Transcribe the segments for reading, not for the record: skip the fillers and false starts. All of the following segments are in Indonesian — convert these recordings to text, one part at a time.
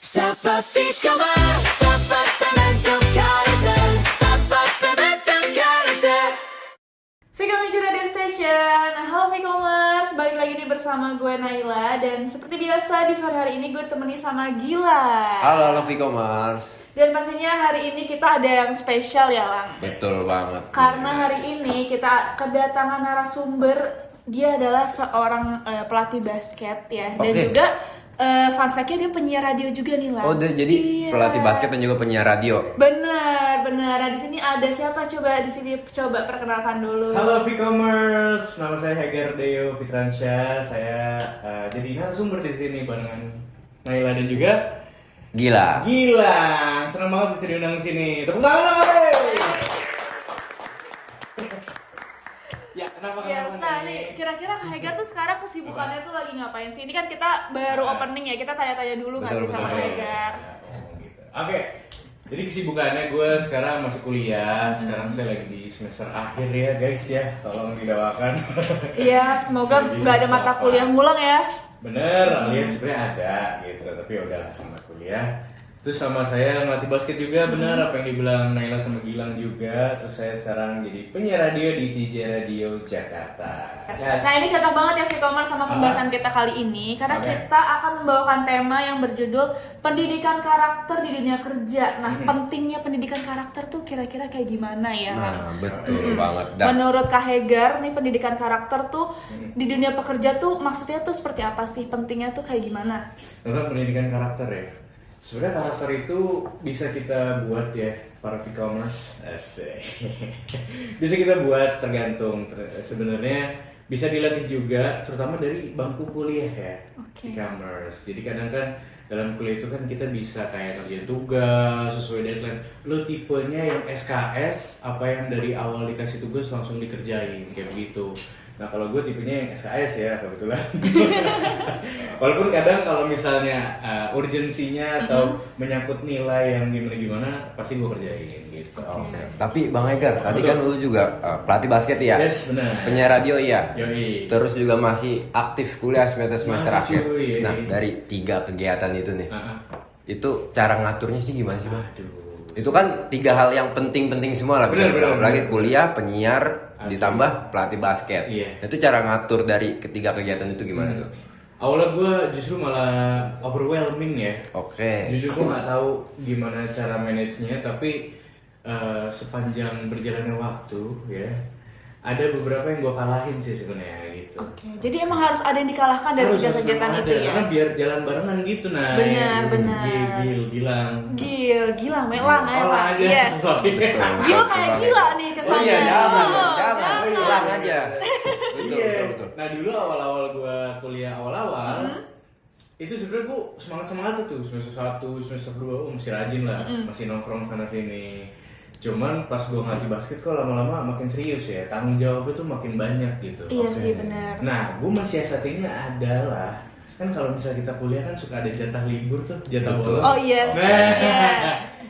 Seperti kamar, seperti bentuk karakter, seperti bentuk karakter. Vkomers Radio Station. Halo Vkomers, balik lagi nih bersama gue Naila. Dan seperti biasa di sore hari ini gue ditemani sama Gila. Halo Vkomers. Dan pastinya hari ini kita ada yang spesial ya Lang. Betul banget. Karena hari ini kita kedatangan narasumber. Dia adalah seorang pelatih basket ya. Dan Oke. juga fun fact-nya dia penyiar radio juga nih Lang. Oh, jadi Iya. pelatih basket dan juga penyiar radio. Benar. Nah di sini ada siapa? Coba di sini coba perkenalkan dulu. Halo Vkomers, nama saya Hegar Deo Fitransyah. Saya jadi narasumber di sini barengan Naila dan juga Gila. Gilang. Senang banget bisa diundang di sini. Tepuk tangan dong, Ade! Ya, kenapa Ya, nah nih kira-kira Kak Hegar tuh sekarang kesibukannya tuh lagi ngapain sih? Ini kan kita baru opening ya, kita tanya-tanya dulu nggak sih Betul, sama betul. Hegar? Oke. Jadi kesibukannya gue sekarang masih kuliah. Sekarang saya lagi di semester akhir ya guys ya. Tolong didoakan. Iya, semoga Bisa nggak ada mata kuliah ngulang ya. Bener, alias sebenarnya ada gitu, tapi ya udah sama kuliah. Terus sama saya ngelatih basket juga, bener apa yang dibilang Naila sama Gilang juga. Terus saya sekarang jadi penyiar radio di TJ Radio Jakarta. Yes. Nah ini cocok banget ya Vkomers sama pembahasan kita kali ini karena Oke. kita akan membawakan tema yang berjudul pendidikan karakter di dunia kerja. Nah pentingnya pendidikan karakter tuh kira-kira kayak gimana ya? Nah, betul banget. Dan Menurut Kak Hegar nih pendidikan karakter tuh di dunia pekerja tuh maksudnya tuh seperti apa sih? Pentingnya tuh kayak gimana? Tentang pendidikan karakter ya. Sebenarnya karakter itu bisa kita buat ya para Vkomers. Asik. Bisa kita buat tergantung. Sebenarnya bisa dilatih juga, terutama dari bangku kuliah ya. Oke. Vkomers. Jadi kadang kan dalam kuliah itu kan kita bisa kayak kerjain tugas sesuai deadline. Lo tipenya yang SKS, apa yang dari awal dikasih tugas langsung dikerjain kayak begitu. Nah kalau gue tipenya yang SKS ya kebetulan. Walaupun kadang kalau misalnya urgensinya atau menyangkut nilai yang gimana-gimana pasti gue kerjain gitu. Oke. Tapi Bang Hegar, tadi kan lu juga pelatih basket ya? Yes, benar. Penyiar radio iya. Yoi. Terus juga masih aktif kuliah semester Masih, akhir. cuy. Nah, dari 3 kegiatan itu nih. Ah, ah. Itu cara ngaturnya sih gimana sih, Bang? Aduh. Itu kan 3 hal yang penting-penting semua lah. Bener, bener, Apalagi bener. kuliah, penyiar, Asli. ditambah pelatih basket. Iya. Itu cara ngatur dari ketiga kegiatan itu gimana tuh? Awalnya gue justru malah overwhelming ya. Oke. Jujur gue nggak tahu gimana cara manage-nya, tapi sepanjang berjalannya waktu ya ada beberapa yang gue kalahin sih sebenarnya gitu. Oke, jadi emang harus ada yang dikalahkan dari tiga Harus kegiatan memang itu ada, ya? karena biar jalan barengan gitu nah. Benar, benar. Gilang. Gila, melang ya Olah Pak. aja. Yes. Sorry. Gila kayak gila nih kesannya. Oh iya, jangan, Oh, jangan, jangan. ulang aja. Betul, Iya. betul, betul. Nah dulu awal-awal gue kuliah awal-awal itu sebenarnya gue semangat tuh semester 1, semester 2 mesti rajin lah, masih nongkrong sana sini. Cuman pas gue ngelatih basket kok lama-lama makin serius ya, tanggung jawabnya tuh makin banyak gitu. Iya Oke. sih, benar. Nah gue mensiasatinya adalah kan kalau misalnya kita kuliah kan suka ada jatah libur tuh, jatah Betul. bolos. Oh yes. Nah, Iya.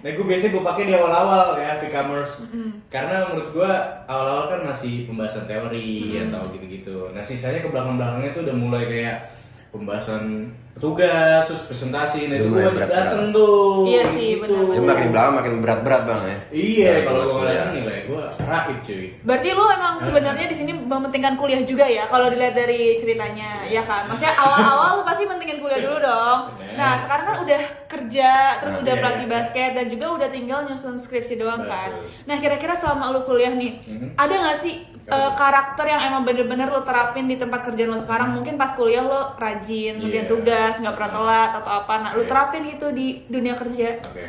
nah gue biasanya gue pakai di awal-awal ya Vkomers. Karena menurut gue awal-awal kan masih pembahasan teori atau gitu-gitu. Nah sisanya ke belakang-belakangnya tuh udah mulai kayak pembahasan tugas, terus presentasi. Nah itu Udah gue mulai wajib berat-berat. dateng tuh. Iya sih, gitu. benar. Ini makin belakang makin berat-berat Bang ya. Iya, Dari kalau lulus gue kuliah. ngeliatin nilai gue raib cuy. Berarti lu emang sebenarnya di sini mementingkan kuliah juga ya kalau dilihat dari ceritanya, ya kan? Maksudnya awal-awal lu pasti mentingin kuliah dulu dong. Bener. Nah, sekarang kan udah kerja, terus Nah, udah iya, pelatih iya. basket dan juga udah tinggal nyusun skripsi doang kan. Betul. Nah, kira-kira selama lu kuliah nih, ada nggak sih karakter yang emang bener-bener lu terapin di tempat kerjaan lu sekarang? Mungkin pas kuliah lu rajin, ngerjain Iya. tugas, nggak pernah telat atau apa. Nah, lu Oke. terapin itu di dunia kerja. Oke.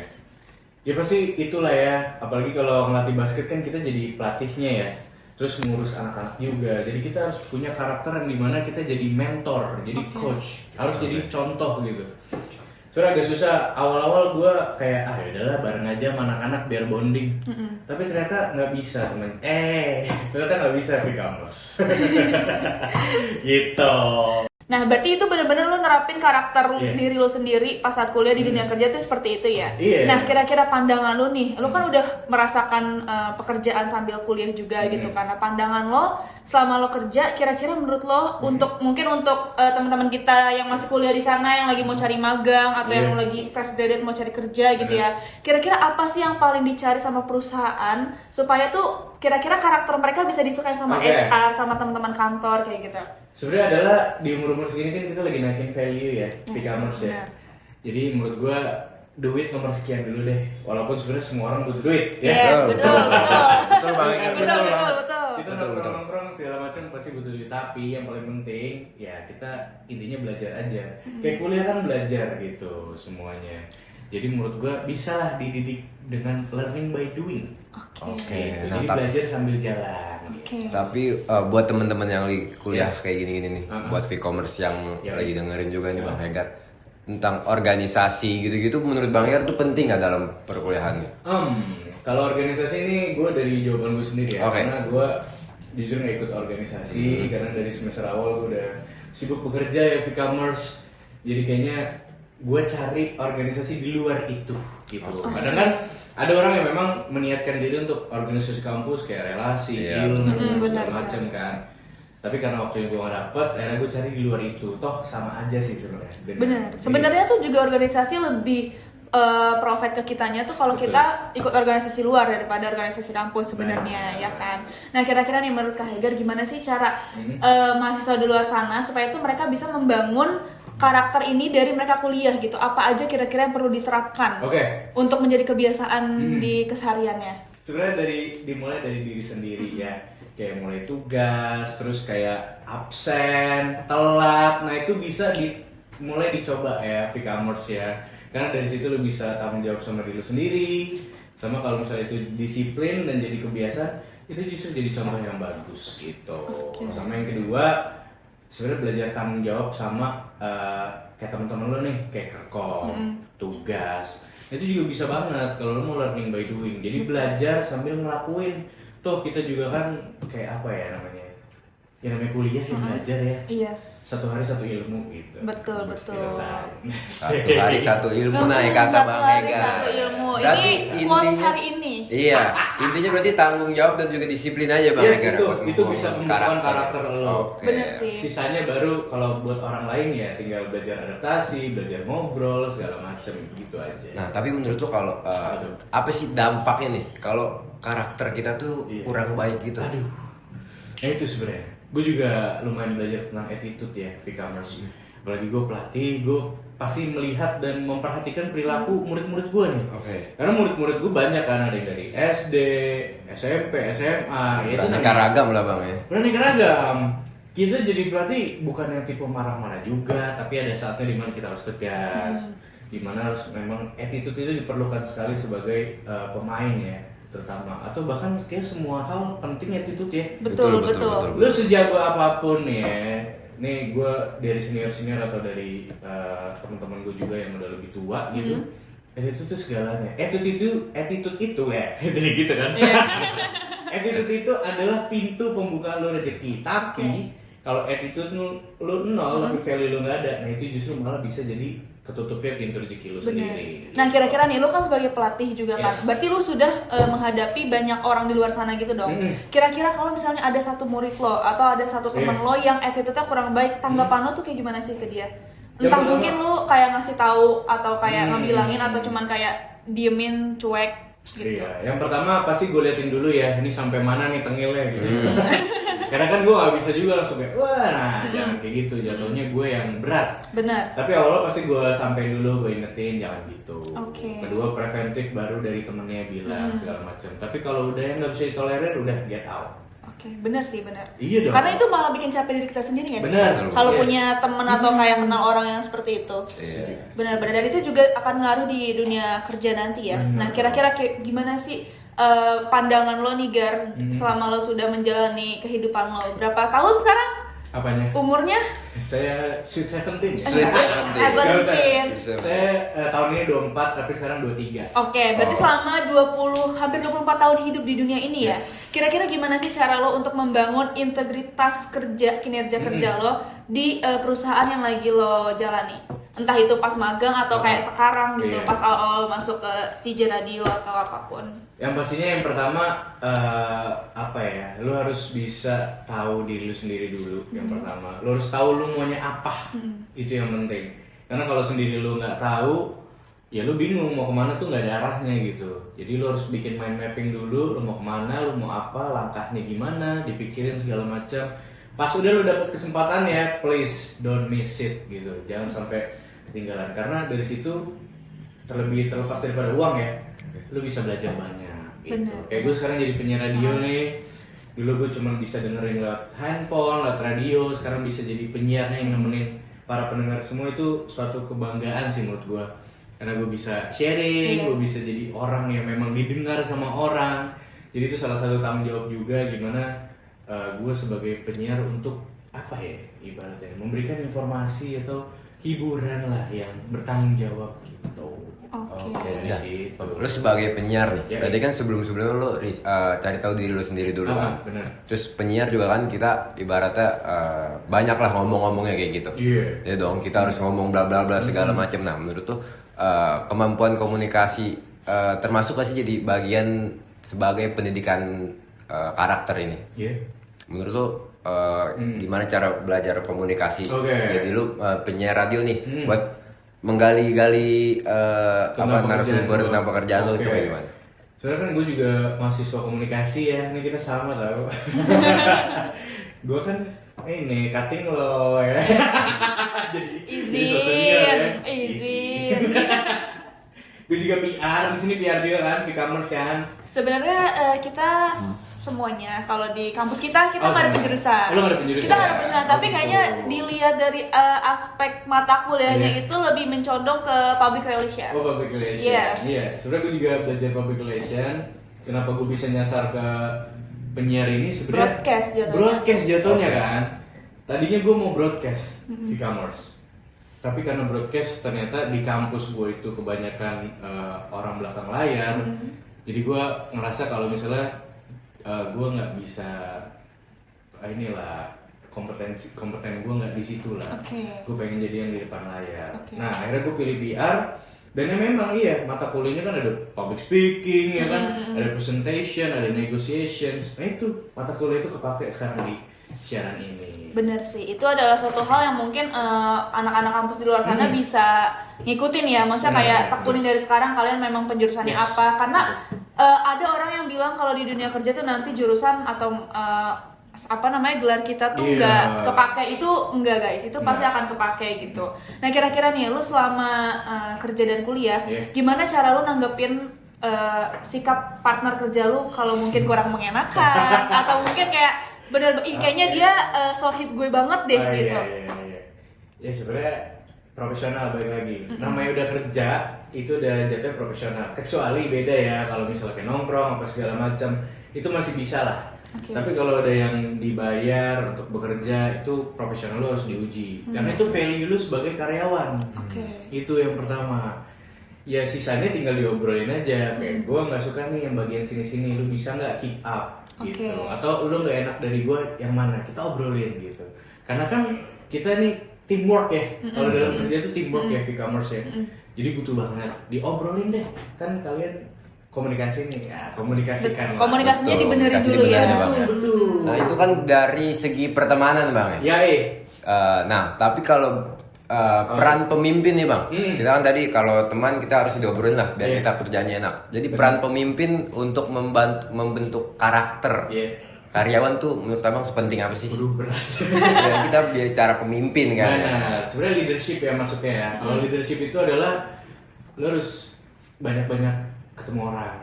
Ya pasti itulah ya, apalagi kalau ngelatih basket kan kita jadi pelatihnya ya. Terus ngurus anak-anak juga. Jadi kita harus punya karakter yang dimana kita jadi mentor, jadi coach. Harus jadi contoh gitu. Soalnya agak susah, awal-awal gue kayak, yaudahlah bareng aja sama anak-anak biar bonding. Tapi ternyata nggak bisa temen. Ternyata nggak bisa Vkomers. Gitu. Nah, berarti itu bener-bener lu nerapin karakter Iya. diri lu sendiri pas saat kuliah di dunia kerja tuh seperti itu ya. Iya. Nah, kira-kira pandangan lu nih, lu kan udah merasakan pekerjaan sambil kuliah juga gitu kan. Nah, pandangan lo selama lo kerja, kira-kira menurut lo untuk mungkin untuk teman-teman kita yang masih kuliah di sana yang lagi mau cari magang atau Iya. yang lagi fresh graduate mau cari kerja gitu ya. Kira-kira apa sih yang paling dicari sama perusahaan supaya tuh kira-kira karakter mereka bisa disukai sama Oke. HR, sama teman-teman kantor kayak gitu. Sebenarnya adalah di umur-umur segini kan kita lagi naikin value ya, Yes, e-commerce ya. benar. Jadi menurut gua duit nomor sekian dulu deh. Walaupun sebenarnya semua orang butuh duit ya. Iya, betul, betul. Betul banget. Betul, Betul betul, banget. betul. Kita nongkrong-nongkrong segala macam pasti butuh duit, tapi yang paling penting ya kita intinya belajar aja. Kayak kuliah kan belajar gitu semuanya. Jadi menurut gua bisa lah dididik dengan learning by doing. Oke, Gitu. nah Jadi tapi belajar sambil jalan. Oke. tapi buat teman-teman yang lagi kuliah Yes. kayak gini-gini nih, buat e-commerce yang Ya. lagi dengerin juga nih Bang Hegar tentang organisasi gitu-gitu, menurut Bang Hegar tuh penting nggak dalam perkuliahannya? Kalau organisasi ini gue dari jawaban gue sendiri ya, Oke. karena gue jujur nggak ikut organisasi karena dari semester awal gue udah sibuk bekerja ya e-commerce, jadi kayaknya gue cari organisasi di luar itu gitu. Kadang kan ada orang yang memang meniatkan diri untuk organisasi kampus kayak relasi, Iya, ilmu, benar, segala macam kan. Tapi karena waktu yang gue gak dapet, akhirnya gue cari di luar itu. Toh sama aja sih sebenarnya. Benar. Sebenarnya tuh juga organisasi lebih profit ke kitanya tuh kalau Betul. kita ikut organisasi luar daripada organisasi kampus sebenarnya, ya kan. Nah, kira-kira nih menurut Kak Hegar gimana sih cara mahasiswa di luar sana supaya tuh mereka bisa membangun karakter ini dari mereka kuliah gitu? Apa aja kira-kira yang perlu diterapkan Oke. untuk menjadi kebiasaan di kesehariannya? Sebenarnya dimulai dari diri sendiri ya, kayak mulai tugas, terus kayak absen, telat. Nah itu bisa mulai dicoba ya e-commerce ya, karena dari situ lo bisa tanggung jawab sama diri lo sendiri, sama kalau misalnya itu disiplin dan jadi kebiasaan, itu justru jadi contoh yang bagus gitu. Sama yang kedua, sebenarnya belajar tanggung jawab sama kayak teman-teman lo nih, kayak kerkom, tugas. Itu juga bisa banget kalau lo mau learning by doing. Jadi belajar sambil ngelakuin. Tuh kita juga kan kayak apa ya namanya? Ya namanya kuliah ya belajar ya. Yes. Satu hari satu ilmu gitu. Betul, betul. Satu hari satu ilmu naik kata Satu Bang hari Hegar. satu ilmu. Berarti Ini quotes intinya- hari ini. Iya, intinya berarti tanggung jawab dan juga disiplin aja Bang Yes, Hegar itu buat bisa membangun membentukkan karakter lo. Oke. Bener sih. Sisanya baru kalau buat orang lain ya tinggal belajar adaptasi, belajar ngobrol segala macam gitu aja. Nah, tapi menurut lo kalau Apa tuh? apa sih dampaknya nih kalau karakter kita tuh Iya. kurang baik gitu? Aduh. Nah itu sebenarnya. Gue juga lumayan belajar tentang attitude ya e-commerce. Apalagi gue pelatih, gue pasti melihat dan memperhatikan perilaku murid-murid gue nih. Oke. Karena murid-murid gue banyak kan, ada yang dari SD, SMP, SMA. Ya itu Beraneka ragam lah Bang ya. beraneka ragam. Kita jadi pelatih bukan yang tipe marah-marah juga, tapi ada saatnya dimana kita harus tegas, dimana harus memang attitude itu diperlukan sekali sebagai pemain ya, terutama atau bahkan kayak semua hal penting attitude ya. Betul, betul. Lu sejago apapun ya, nih gue dari senior atau dari teman-teman gue juga yang udah lebih tua gitu, attitude itu segalanya. Attitude itu ya, jadi gitu kan. Attitude itu adalah pintu pembuka lo rezeki. Tapi kalau attitude lu nol, tapi value lu nggak ada, nah itu justru malah bisa jadi ketutupnya pintu rezeki lu Bener. sendiri. Nah, kira-kira nih lu kan sebagai pelatih juga kan. Yes. Berarti lu sudah menghadapi banyak orang di luar sana gitu dong. Kira-kira kalau misalnya ada satu murid lo atau ada satu teman lo yang attitude-nya kurang baik, tanggapan lo tuh kayak gimana sih ke dia? Yang Entah pertama- mungkin lu kayak ngasih tahu atau kayak ngebilangin atau cuman kayak diemin, cuek gitu. Iya, yang pertama pasti gue liatin dulu ya, ini sampai mana nih tengilnya gitu. Karena kan gue nggak bisa juga langsung kayak, wah, nah jangan kayak gitu, jatuhnya gue yang berat. Benar. Tapi awalnya pasti gue sampai dulu, gue ingetin jangan gitu. Oke. Kedua preventif baru dari temennya bilang segala macam. Tapi kalau udah yang nggak bisa ditolerir, udah get out. Oke, benar sih, benar. Iya dong. Karena itu malah bikin capek diri kita sendiri nggak sih? Benar. Kalau Yes. punya temen atau kayak kenal orang yang seperti itu. Iya. Benar-benar, dan itu juga akan ngaruh di dunia kerja nanti ya. Nah, kira-kira kayak gimana sih pandangan lo nih Gar selama lo sudah menjalani kehidupan lo? Berapa tahun sekarang? Apanya? Umurnya? Saya Sweet 17. Sweet 17. Saya tahun ini 24 tapi sekarang 23. Oke, berarti selama hampir 24 tahun hidup di dunia ini ya. Kira-kira gimana sih cara lo untuk membangun integritas kinerja kerja lo di perusahaan yang lagi lo jalani? Entah itu pas magang atau kayak sekarang gitu, pas awal-awal masuk ke TJ Radio atau apapun. Yang pastinya yang pertama apa ya? Lo harus bisa tahu diri lo sendiri dulu. Yang pertama, lo harus tahu lo maunya apa. Itu yang penting. Karena kalau sendiri lo nggak tahu, ya lo bingung mau kemana tuh nggak ada arahnya gitu. Jadi lo harus bikin mind mapping dulu. Lo mau kemana, lo mau apa, langkahnya gimana, dipikirin segala macam. Pas udah lo dapet kesempatan ya, please don't miss it gitu. Jangan sampai ketinggalan. Karena dari situ terlepas daripada uang ya, lo bisa belajar banyak. Gitu. Kayak gue sekarang jadi penyiar radio nih. Dulu gue cuma bisa dengerin lewat handphone, lewat radio. Sekarang bisa jadi penyiarnya yang nemenin para pendengar semua. Itu suatu kebanggaan sih menurut gue. Karena gue bisa sharing, gue bisa jadi orang yang memang didengar sama orang. Jadi itu salah satu tanggung jawab juga gimana gue sebagai penyiar untuk apa ya ibaratnya memberikan informasi atau hiburan lah yang bertanggung jawab gitu. Oke. Nah, lu sebagai penyiar nih, berarti kan sebelum-sebelumnya lu cari tahu diri lu sendiri dulu kan. Bener. Terus penyiar juga kan kita ibaratnya banyak lah ngomong-ngomongnya kayak gitu. Ya dong, kita harus ngomong bla bla bla segala macam. Nah, menurut tuh kemampuan komunikasi termasuk gak sih jadi bagian sebagai pendidikan karakter ini? Menurut lu gimana cara belajar komunikasi? Jadi lu penyiar radio nih buat menggali-gali narasumber tentang pekerjaan lo itu kayak gimana? Soalnya kan gue juga mahasiswa komunikasi ya, ini kita sama tau. Gue kan ini cutting lo ya. Izin. Gue juga PR di sini, PR dia kan, e-commerce kan. Sebenarnya kita semuanya kalau di kampus kita nggak ada penjurusan. Lo nggak ada penjurusan. Kita nggak ada penjurusan, tapi kayaknya dilihat dari aspek mata kuliahnya itu lebih mencondong ke public relation. Oh, public relation. Yes. Iya, sebenarnya gue juga belajar public relation. Kenapa gue bisa nyasar ke penyiar ini sebenarnya? Broadcast jatuhnya kan. Tadinya gue mau broadcast e-commerce. Tapi karena broadcast ternyata di kampus gue itu kebanyakan orang belakang layar. Jadi gue ngerasa kalau misalnya gue nggak bisa kompeten gue nggak di situ lah. Gue pengen jadi yang di depan layar. Nah akhirnya gue pilih PR dan ya memang iya mata kuliahnya kan ada public speaking ya kan, ada presentation, ada negotiations. Nah itu mata kuliah itu kepake sekarang di siaran ini. Bener sih, itu adalah suatu hal yang mungkin anak-anak kampus di luar sana bisa ngikutin ya. Maksudnya kayak tekunin dari sekarang kalian memang penjurusannya apa. Karena ada orang yang bilang kalau di dunia kerja tuh nanti jurusan atau gelar kita tuh nggak kepake. Itu enggak guys, itu pasti akan kepake gitu. Nah kira-kira nih lu selama kerja dan kuliah, gimana cara lu nanggepin sikap partner kerja lu kalau mungkin kurang mengenakan atau mungkin kayak kayaknya dia sohib gue banget deh gitu. Iya. Ya sebenarnya profesional balik lagi. Namanya udah kerja itu udah jatuhnya profesional. Kecuali beda ya kalau misalnya kayak nongkrong apa segala macam itu masih bisa lah. Tapi kalau ada yang dibayar untuk bekerja itu profesional lo harus diuji. Karena itu value lu sebagai karyawan. Itu yang pertama. Ya sisanya tinggal diobrolin aja. Kayak gue nggak suka nih yang bagian sini-sini. Lu bisa nggak keep up? Gitu. Atau lu nggak enak dari gue yang mana, kita obrolin gitu. Karena kan kita nih teamwork ya, kalau dalam kerja itu teamwork ya e-commerce ya. Jadi butuh banget diobrolin deh, kan kalian komunikasi nih, ya komunikasikan. Komunikasinya dibenerin dulu ya. Betul. Nah itu kan dari segi pertemanan bang ya. Nah tapi kalau peran pemimpin nih bang, kita kan tadi kalau teman kita harus diobrolin lah biar kita kerjanya enak. Jadi peran pemimpin untuk membentuk karakter karyawan tuh menurut abang sepenting apa sih? Berat. Dan kita bicara pemimpin kan. Nah, sebenarnya leadership ya maksudnya ya. Kalau leadership itu adalah lo harus banyak-banyak ketemu orang,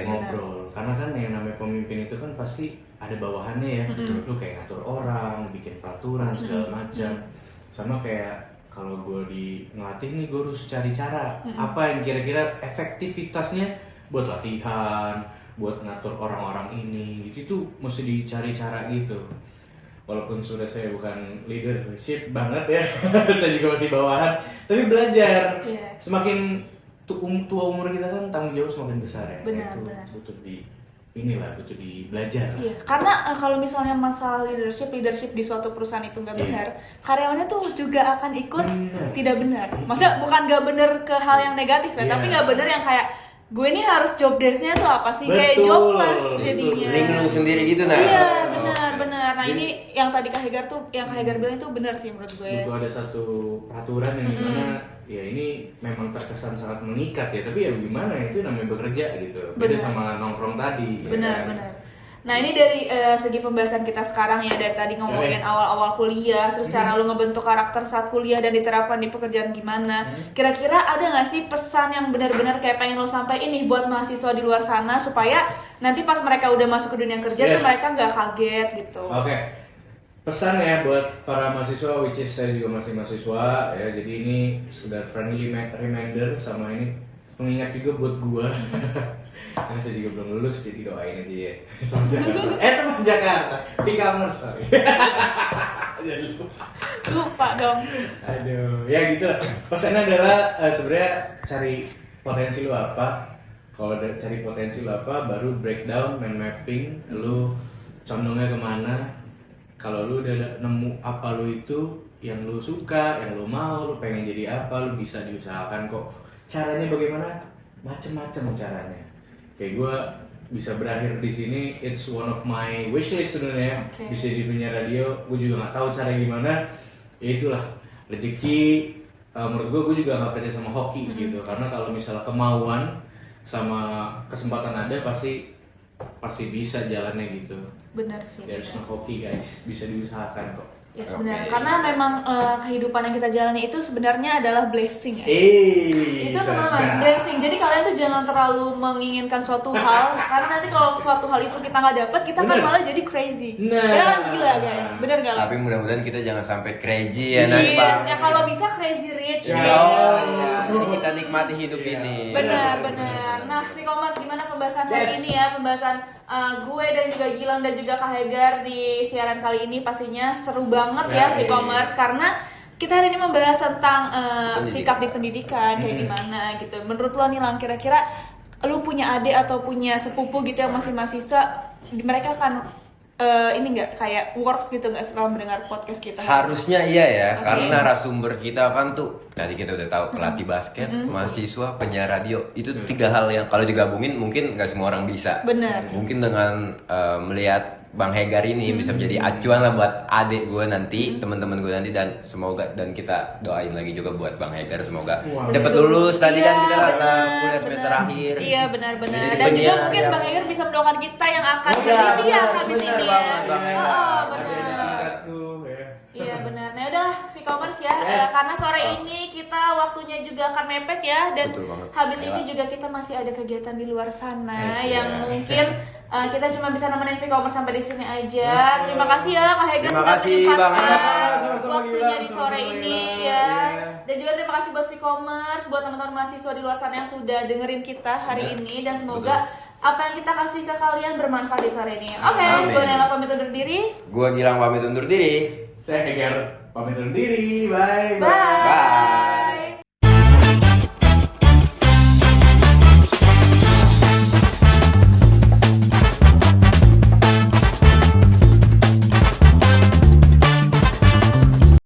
ngobrol. Karena kan yang namanya pemimpin itu kan pasti ada bawahannya ya. Lo kayak ngatur orang, bikin peraturan segala macam. Sama kayak kalau gue ngelatih nih, gue harus cari cara apa yang kira-kira efektivitasnya buat latihan, buat ngatur orang-orang ini gitu. Itu mesti dicari cara gitu. walaupun sudah saya bukan leadership banget ya, saya juga masih bawahan, tapi belajar. Iya. Semakin tua umur kita kan tanggung jawab semakin besar ya. Benar, Itu benar. butuh di belajar. Iya, karena kalau misalnya masalah leadership di suatu perusahaan itu nggak benar, karyawannya tuh juga akan ikut Benar. tidak benar. Maksudnya bukan nggak benar ke hal yang negatif ya, Iya. tapi nggak benar yang kayak gue ini harus job desk-nya tuh apa sih, kayak Betul, jobless betul. jadinya. Linglung sendiri gitu nah. Iya, Oh, benar oke. benar. Nah, Jadi- ini yang tadi Kak Hegar tuh, yang Kak Hegar bilang itu benar sih menurut gue. Butuh ada satu peraturan yang dimana ya ini memang terkesan sangat mengikat ya, tapi ya gimana, itu namanya bekerja gitu. Beda Benar. sama nongkrong tadi. ya Benar, kan? benar. Nah, ini dari segi pembahasan kita sekarang ya, dari tadi ngomongin awal-awal kuliah, terus cara lu ngebentuk karakter saat kuliah dan diterapkan di pekerjaan gimana. Kira-kira ada nggak sih pesan yang benar-benar kayak pengen lo sampaikan ini buat mahasiswa di luar sana supaya nanti pas mereka udah masuk ke dunia kerja tuh Yes. mereka nggak kaget gitu. Oke. Pesan ya buat para mahasiswa, which is saya juga masih mahasiswa ya. Jadi ini sudah friendly reminder sama ini pengingat juga buat gua. Karena saya juga belum lulus, jadi doain aja ya. Teman Jakarta. Teman Jakarta. P-commerce, sorry. Jadi lupa. Lupa dong. Aduh, ya gitu. Pesannya adalah sebenarnya cari potensi lu apa. Kalau udah cari potensi lu apa, baru breakdown, mind mapping, lu condongnya kemana. Kalau lu udah nemu apa lu itu, yang lu suka, yang lu mau, lu pengen jadi apa, lu bisa diusahakan kok. Caranya bagaimana? Macem-macem caranya. Kayak gue bisa berakhir di sini, it's one of my wishlist sebenarnya. Oke. Bisa di dunia radio, gue juga nggak tahu cara gimana. Ya itulah rezeki. Menurut gue juga nggak percaya sama hoki gitu. Karena kalau misalnya kemauan sama kesempatan ada, pasti bisa jalannya gitu. Benar sih. There's no hoki guys, bisa diusahakan kok. Ya sebenarnya karena memang kehidupan yang kita jalani itu sebenarnya adalah blessing ya. Itu teman-teman blessing. Jadi kalian tuh jangan terlalu menginginkan suatu hal karena nanti kalau suatu hal itu kita nggak dapat, kita kan Bener. malah jadi crazy. Nah. Ya kan gila guys, bener gak? Tapi mudah-mudahan kita jangan sampai crazy ya nanti. Yes, ya kalau bisa crazy rich Ya. nih. Oh iya, jadi kita nikmati hidup Iya. ini. Benar. Nah, Vcommerce gimana pembahasan hari Yes. ini ya? Pembahasan gue dan juga Gilang dan juga Kak Hegar di siaran kali ini pastinya seru banget ya Ya, Vcommerce karena kita hari ini membahas tentang Pendidikan. sikap di pendidikan kayak gimana gitu. Menurut lo nih Lang, kira-kira lu punya adik atau punya sepupu gitu yang masih mahasiswa, mereka akan ini nggak kayak works gitu nggak setelah mendengar podcast kita? Harusnya iya ya, Oke. karena narasumber kita kan tuh tadi kita udah tahu pelatih basket, mahasiswa, penyiar radio. Itu tiga hal yang kalau digabungin mungkin nggak semua orang bisa. Benar. Mungkin dengan melihat Bang Hegar ini bisa menjadi acuan lah buat adik gue nanti, teman-teman gue nanti, dan semoga, dan kita doain lagi juga buat Bang Hegar semoga Wow. cepet lulus. Tadi Iya, kan kita karena benar, kuliah semester benar. akhir. Iya benar-benar. Jadi Dan juga penyiar mungkin yang- Bang Hegar bisa mendoakan kita yang akan Benar, penelitian benar, habis benar ini. banget, Bang ya. Hegar. Oh, Ada benar. dekatku ya. Iya benar. Nah udahlah Vcommerce ya. Yes. Karena sore ini kita waktunya juga akan mepet ya, dan Betul banget. habis ini Lewat. juga kita masih ada kegiatan di luar sana Yes, yang ya. mungkin kita cuma bisa nemenin Vcommerce sampai di sini aja. Terima kasih ya Kak Hegar Terima sudah kasih, menyempatkan Bang Hegar. Sama-sama, waktunya Gilang. di sore Sama-sama, ini Gilang. ya. Iya. Dan juga terima kasih buat Vcommerce, buat teman-teman mahasiswa di luar sana yang sudah dengerin kita hari ini, dan semoga apa yang kita kasih ke kalian bermanfaat di sore ini. Oke, Amin. gue Nela pamit undur diri. Gue Gilang pamit undur diri. Saya Hegar pamit undur diri. Bye. Bye. Bye.